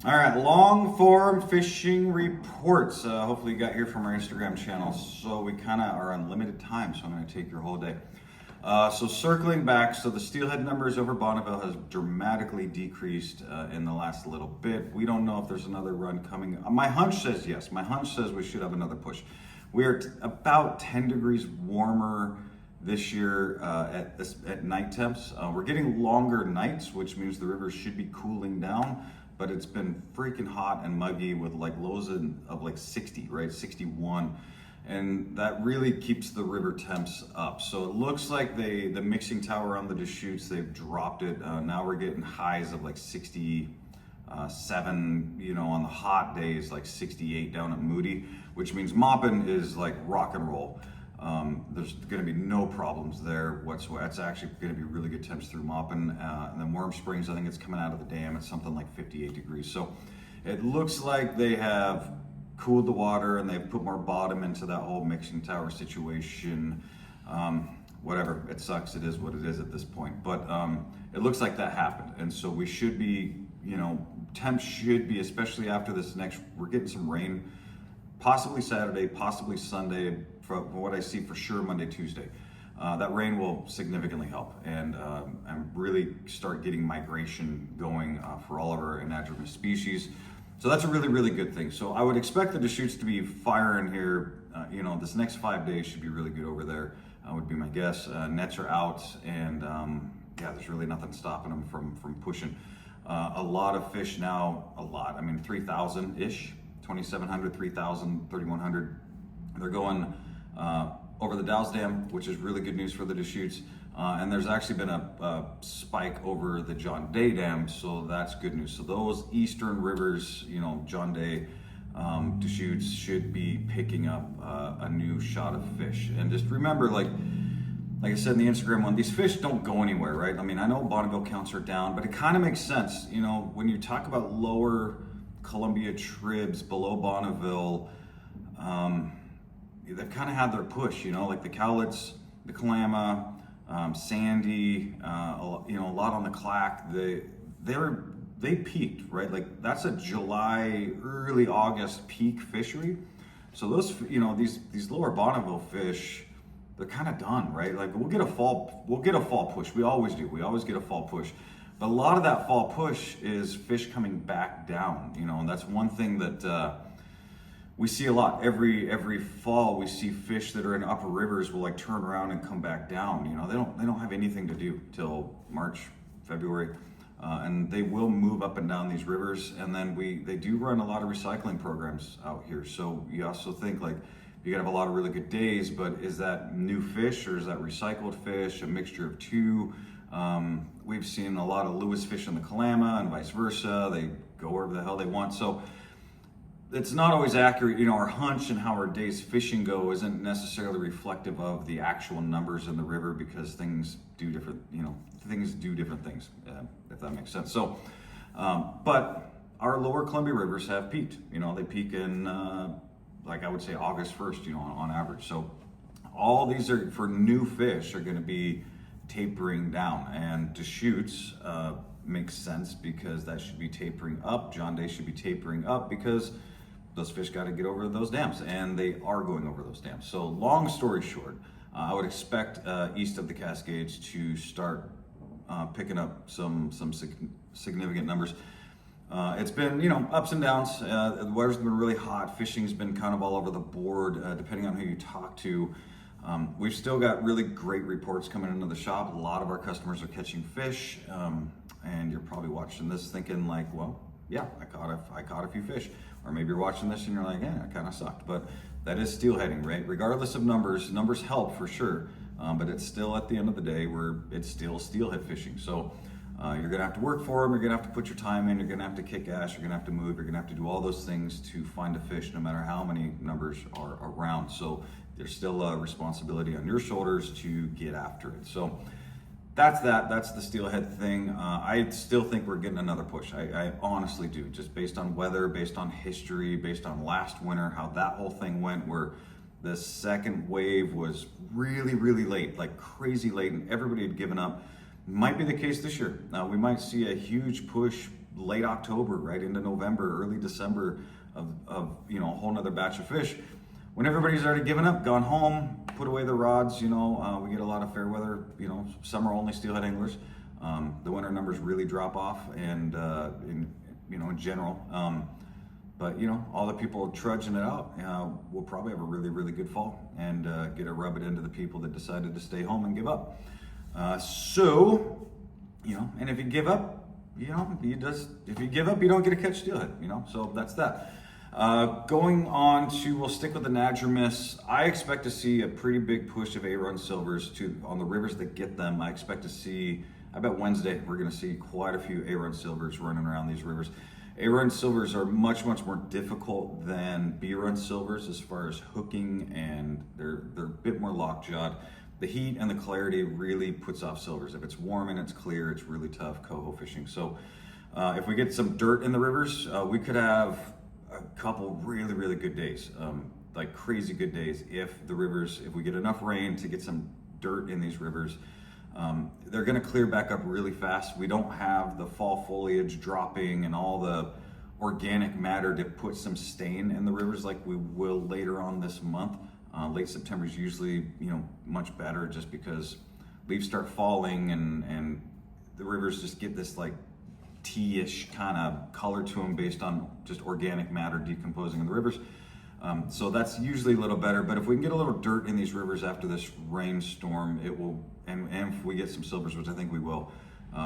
All right, long form fishing reports. Hopefully, you got here from our Instagram channel. So, we kind of are on limited time, so I'm going to take your whole day. So, circling back, so the steelhead numbers over Bonneville has dramatically decreased in the last little bit. We don't know if there's another run coming. My hunch says yes. My hunch says we should have another push. We are about 10 degrees warmer this year at night temps. We're getting longer nights, which means the river should be cooling down. But it's been freaking hot and muggy with like lows of like 60, right? 61. And that really keeps the river temps up. So it looks like the mixing tower on the Deschutes, they've dropped it. Now we're getting highs of like 67, on the hot days, like 68 down at Moody, which means mopping is like rock and roll. There's going to be no problems there whatsoever. It's actually going to be really good temps through Moppin. And then Warm Springs, I think it's coming out of the dam. It's something like 58 degrees. So it looks like they have cooled the water and they've put more bottom into that whole mixing tower situation. Whatever, it sucks. It is what it is at this point. But it looks like that happened. And so we should be, temps should be, especially after this we're getting some rain, possibly Saturday, possibly Sunday. From what I see for sure, Monday, Tuesday. That rain will significantly help and really start getting migration going for all of our anadromous species. So that's a really, really good thing. So I would expect the Deschutes to be firing here. This next 5 days should be really good over there, would be my guess. Nets are out and there's really nothing stopping them from pushing. A lot of fish now, 3,000-ish, 2,700, 3,000, 3,100. They're going over the Dalles Dam, which is really good news for the Deschutes. And there's actually been a spike over the John Day Dam, so that's good news. So those eastern rivers, John Day, Deschutes should be picking up a new shot of fish. And just remember, like I said in the Instagram one, these fish don't go anywhere, right? I mean, I know Bonneville counts are down, but it kind of makes sense. When you talk about lower Columbia tribs below Bonneville, they've kind of had their push, like the Cowlitz, the Kalama, Sandy, a lot on the Clack. They peaked, right? Like that's a July, early August peak fishery. So those, these lower Bonneville fish, they're kind of done, right? Like we'll get a fall push. We always do. We always get a fall push. But a lot of that fall push is fish coming back down, and that's one thing that we see a lot. Every fall we see fish that are in upper rivers will like turn around and come back down. They don't have anything to do till March, February, and they will move up and down these rivers. And then they do run a lot of recycling programs out here. So you also think like you gotta have a lot of really good days, but is that new fish or is that recycled fish? A mixture of two. We've seen a lot of Lewis fish in the Kalama and vice versa. They go wherever the hell they want. So it's not always accurate. Our hunch and how our day's fishing go isn't necessarily reflective of the actual numbers in the river because things do different things, if that makes sense. So, but our lower Columbia rivers have peaked. They peak in, I would say August 1st, on average. So all these are for new fish are going to be tapering down, and Deschutes makes sense because that should be tapering up. John Day should be tapering up because those fish got to get over those dams, and they are going over those dams. So long story short, I would expect east of the Cascades to start picking up some significant numbers. It's been, ups and downs. The weather's been really hot. Fishing's been kind of all over the board, depending on who you talk to. We've still got really great reports coming into the shop. A lot of our customers are catching fish, and you're probably watching this thinking like, well, yeah, I caught a few fish. Or maybe you're watching this and you're like, yeah, it kind of sucked. But that is steelheading, right? Regardless of numbers help for sure. But it's still, at the end of the day, it's still steelhead fishing. So you're gonna have to work for them. You're gonna have to put your time in. You're gonna have to kick ass. You're gonna have to move. You're gonna have to do all those things to find a fish, no matter how many numbers are around. So there's still a responsibility on your shoulders to get after it. So that's the steelhead thing. I still think we're getting another push. I honestly do, just based on weather, based on history, based on last winter, how that whole thing went, where the second wave was really, really late, like crazy late, and everybody had given up. Might be the case this year. We might see a huge push late October, right into November, early December of a whole nother batch of fish. When everybody's already given up, gone home, put away the rods, we get a lot of fair weather, summer only steelhead anglers. The winter numbers really drop off, and in general. But all the people trudging it out, will probably have a really, really good fall and get to rub it into the people that decided to stay home and give up. And if you give up, if you give up, you don't get to catch steelhead, so that's that. Going on to, we'll stick with the Nadgermiss. I expect to see a pretty big push of A-run silvers on the rivers that get them. I expect to see, I bet Wednesday, we're going to see quite a few A-run silvers running around these rivers. A-run silvers are much, much more difficult than B-run silvers as far as hooking, and they're a bit more lockjawed. The heat and the clarity really puts off silvers. If it's warm and it's clear, it's really tough coho fishing. So if we get some dirt in the rivers, we could have a couple really, really good days, like crazy good days. If we get enough rain to get some dirt in these rivers, they're going to clear back up really fast. We don't have the fall foliage dropping and all the organic matter to put some stain in the rivers like we will later on this month. Late September is usually, much better, just because leaves start falling and the rivers just get this like tea-ish kind of color to them based on just organic matter decomposing in the rivers. So that's usually a little better, but if we can get a little dirt in these rivers after this rainstorm, it will, and if we get some silvers, which I think we will,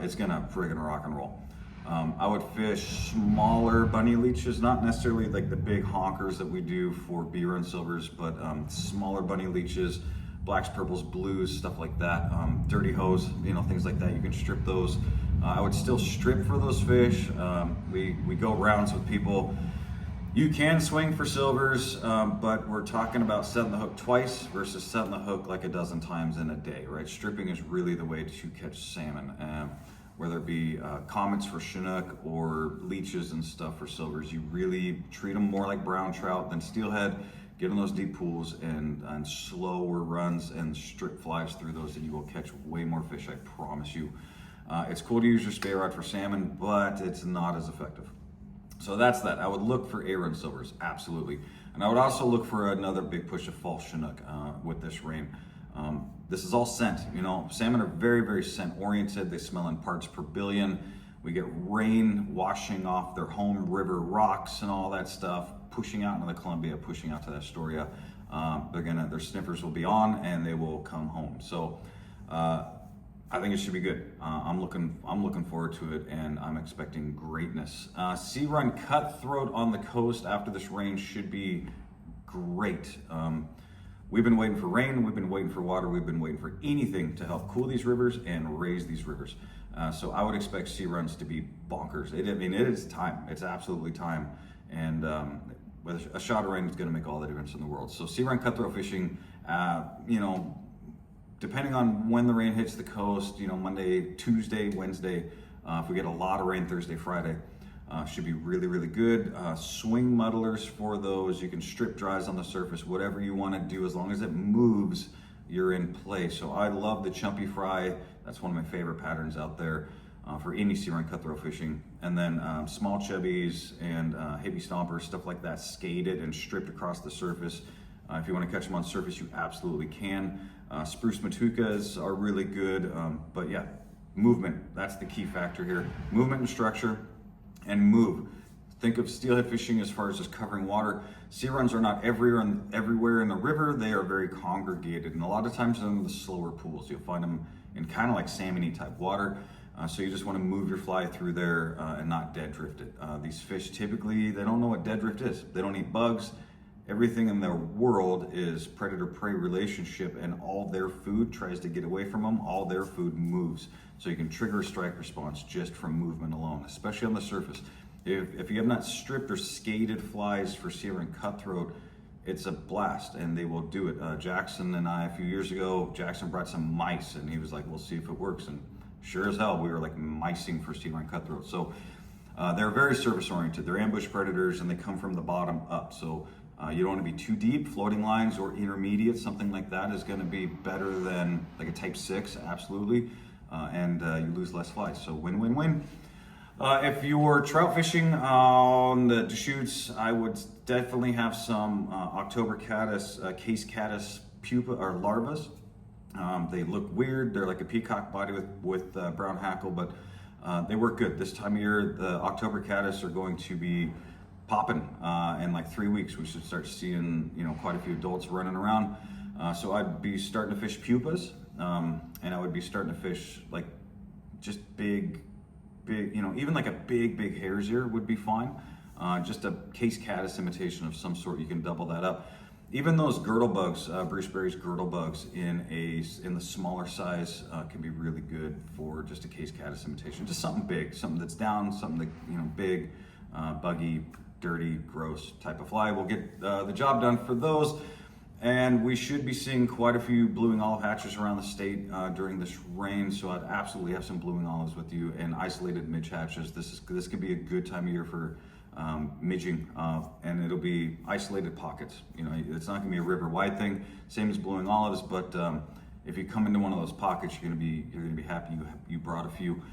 it's gonna friggin' rock and roll. I would fish smaller bunny leeches, not necessarily like the big honkers that we do for B-run silvers, but smaller bunny leeches, blacks, purples, blues, stuff like that. Dirty hose, things like that. You can strip those. I would still strip for those fish. We go rounds with people. You can swing for silvers, but we're talking about setting the hook twice versus setting the hook like a dozen times in a day, right? Stripping is really the way to catch salmon. Whether it be comets for Chinook or leeches and stuff for silvers, you really treat them more like brown trout than steelhead. Get in those deep pools and slower runs and strip flies through those, and you will catch way more fish, I promise you. It's cool to use your spay rod for salmon, but it's not as effective. So that's that. I would look for A-run silvers, absolutely. And I would also look for another big push of fall Chinook with this rain. This is all scent, salmon are very, very scent oriented. They smell in parts per billion. We get rain washing off their home river rocks and all that stuff, pushing out into the Columbia, pushing out to the Astoria. Their sniffers will be on and they will come home. So I think it should be good. I'm looking forward to it, and I'm expecting greatness. Sea run cutthroat on the coast after this rain should be great. We've been waiting for rain, we've been waiting for water, we've been waiting for anything to help cool these rivers and raise these rivers. So I would expect sea runs to be bonkers. It is time. It's absolutely time. And with a shot of rain is going to make all the difference in the world. So sea run cutthroat fishing, depending on when the rain hits the coast, Monday, Tuesday, Wednesday, if we get a lot of rain Thursday, Friday, should be really, really good. Swing muddlers for those. You can strip dries on the surface, whatever you want to do, as long as it moves, you're in play. So I love the chumpy fry. That's one of my favorite patterns out there for any sea run cutthroat fishing. And then small chubbies and heavy stompers, stuff like that, skated and stripped across the surface. If you want to catch them on surface, you absolutely can. Spruce matukas are really good, but yeah, movement, that's the key factor here. Movement and structure, and move. Think of steelhead fishing as far as just covering water. Sea runs are not everywhere in the river. They are very congregated, and a lot of times in the slower pools. You'll find them in kind of like salmon-y type water. So you just want to move your fly through there and not dead drift it. These fish typically, they don't know what dead drift is. They don't eat bugs. Everything in their world is predator-prey relationship, and all their food tries to get away from them. All their food moves. So you can trigger a strike response just from movement alone, especially on the surface. If you have not stripped or skated flies for sea run cutthroat, it's a blast, and they will do it. Jackson and I, a few years ago, Jackson brought some mice, and he was like, we'll see if it works. And sure as hell, we were like micing for sea run cutthroat. So they're very surface-oriented. They're ambush predators, and they come from the bottom up. So you don't want to be too deep. Floating lines or intermediate, something like that, is going to be better than like a type 6, absolutely. And you lose less flies. So win-win-win. If you're trout fishing on the Deschutes, I would definitely have some October caddis, case caddis pupa or larvas. They look weird. They're like a peacock body with brown hackle, but they work good. This time of year, the October caddis are going to be popping in like 3 weeks. We should start seeing, quite a few adults running around. So I'd be starting to fish pupas, and I would be starting to fish like just big, even like a big hare's ear would be fine. Just a case caddis imitation of some sort. You can double that up. Even those girdle bugs, Bruce Berry's girdle bugs in the smaller size can be really good for just a case caddis imitation. Just something big, something that's down, something that big, buggy, dirty, gross type of fly. We'll get the job done for those. And we should be seeing quite a few blueing olive hatches around the state during this rain. So I'd absolutely have some blueing olives with you and isolated midge hatches. This could be a good time of year for midging, and it'll be isolated pockets. It's not gonna be a river wide thing, same as blueing olives, but if you come into one of those pockets, you're gonna be happy you brought a few.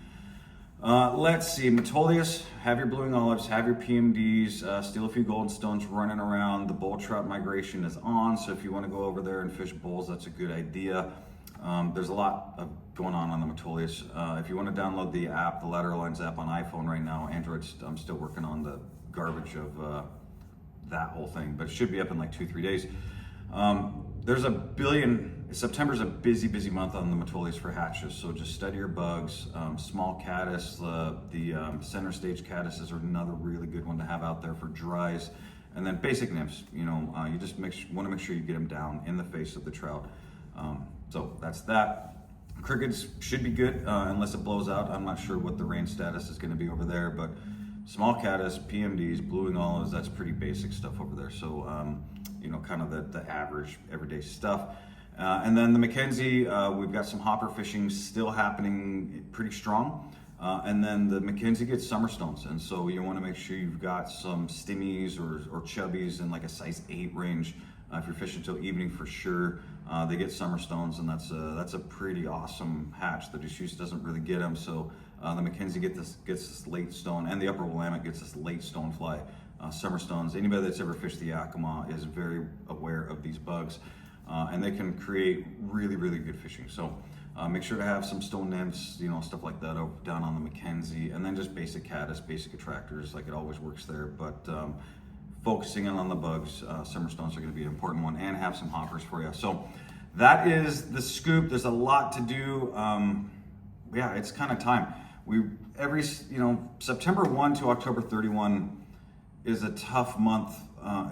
Let's see, Metolius, have your blueing olives, have your PMDs, steal a few golden stones running around. The bull trout migration is on, so if you want to go over there and fish bulls, that's a good idea. There's a lot going on the Metolius. If you want to download the app, the Lateral Lines app on iPhone right now, Android's, I'm still working on the garbage of that whole thing, but it should be up in like 2-3 days. September's a busy month on the Metolius for hatches, so just study your bugs. Small caddis, the center stage caddises are another really good one to have out there for dries. And then basic nymphs, you just want to make sure you get them down in the face of the trout. So that's that. Crickets should be good unless it blows out. I'm not sure what the rain status is going to be over there, but small caddis, PMDs, blueing olives, that's pretty basic stuff over there. So, kind of the average everyday stuff. And then the McKenzie, we've got some hopper fishing still happening pretty strong. And then the McKenzie gets summer stones. And so you want to make sure you've got some stimmies or chubbies in like a size 8 range. If you're fishing till evening for sure, they get summer stones, and that's a pretty awesome hatch. The Deschutes doesn't really get them, so the McKenzie gets this late stone, and the upper Willamette gets this late stone fly. Summer stones. Anybody that's ever fished the Yakima is very aware of these bugs, and they can create really good fishing. So make sure to have some stone nymphs, stuff like that down on the McKenzie, and then just basic caddis, basic attractors, like it always works there. But focusing in on the bugs, summer stones are going to be an important one, and have some hoppers for you. So that is the scoop. There's a lot to do. Yeah, it's kind of time. September 1 to October 31 is a tough month,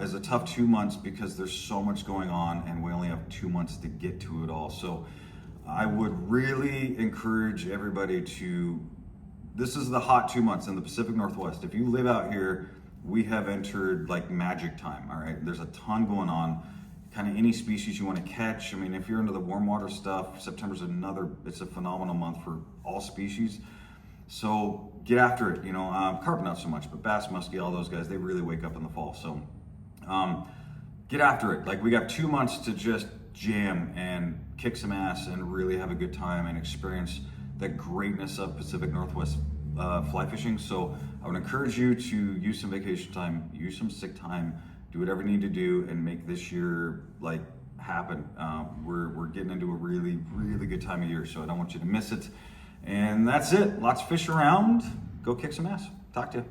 is a tough 2 months because there's so much going on and we only have 2 months to get to it all. So I would really encourage everybody this is the hot 2 months in the Pacific Northwest. If you live out here, we have entered like magic time, all right? There's a ton going on, kind of any species you want to catch. I mean, if you're into the warm water stuff, September's it's a phenomenal month for all species. So get after it, carp not so much, but bass, muskie, all those guys, they really wake up in the fall. So get after it. Like we got 2 months to just jam and kick some ass and really have a good time and experience the greatness of Pacific Northwest fly fishing. So I would encourage you to use some vacation time, use some sick time, do whatever you need to do and make this year like happen. We're getting into a really good time of year, so I don't want you to miss it. And that's it. Lots of fish around. Go kick some ass. Talk to you.